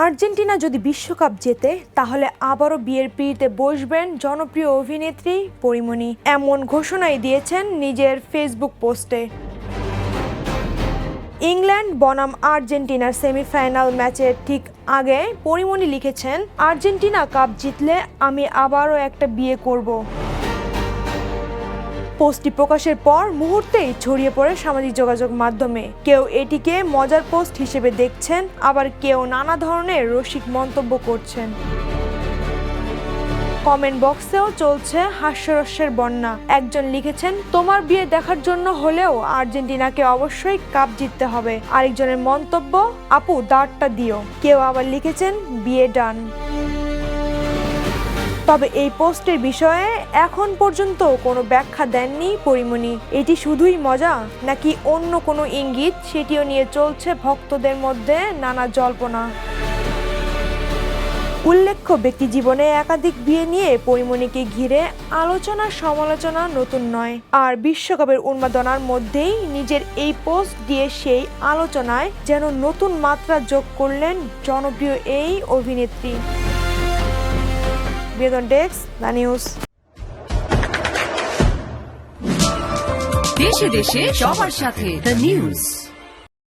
Argentina যদি বিশ্বকাপ জেতে তাহলে আবারও বিয়ের পিঁড়িতে বসবেন জনপ্রিয় অভিনেত্রী পরীমনি। এমন ঘোষণাই দিয়েছেন নিজের ফেসবুক পোস্টে। ইংল্যান্ড বনাম আর্জেন্টিনার সেমিফাইনাল ম্যাচের ঠিক আগে পরীমনি লিখেছেন, আর্জেন্টিনা কাপ জিতলে আমি আবারও একটা বিয়ে করব। পোস্টটি প্রকাশের পর মুহূর্তেই ছড়িয়ে পড়ে সামাজিক যোগাযোগ মাধ্যমে। কেউ এটিকে মজার পোস্ট হিসেবে দেখছেন, আবার কেউ নানা ধরনের রসিক মন্তব্য করছেন। কমেন্ট বক্সেও চলছে হাস্যরসের বন্যা। একজন লিখেছেন, তোমার বিয়ে দেখার জন্য হলেও আর্জেন্টিনাকে অবশ্যই কাপ জিততে হবে। আরেকজনের মন্তব্য, আপু দাঁড়টা দিও। কেউ আবার লিখেছেন, বিয়ে ডান। তবে এই পোস্টের বিষয়ে এখন পর্যন্ত কোনো ব্যাখ্যা দেননি পরীমনি। এটি শুধুই মজা নাকি অন্য কোনো ইঙ্গিত, সেটিও নিয়ে চলছে ভক্তদের মধ্যে নানা জল্পনা। উল্লেখ্য, ব্যক্তি জীবনে একাধিক বিয়ে নিয়ে পরীমনিকে ঘিরে আলোচনা সমালোচনা নতুন নয়। আর বিশ্বকাপের উন্মাদনার মধ্যেই নিজের এই পোস্ট দিয়ে সেই আলোচনায় যেন নতুন মাত্রা যোগ করলেন জনপ্রিয় এই অভিনেত্রী। বিনোদন ডেস্ক, দ্য নিউজ। দেশে দেশে সবার সাথে দ্য নিউজ।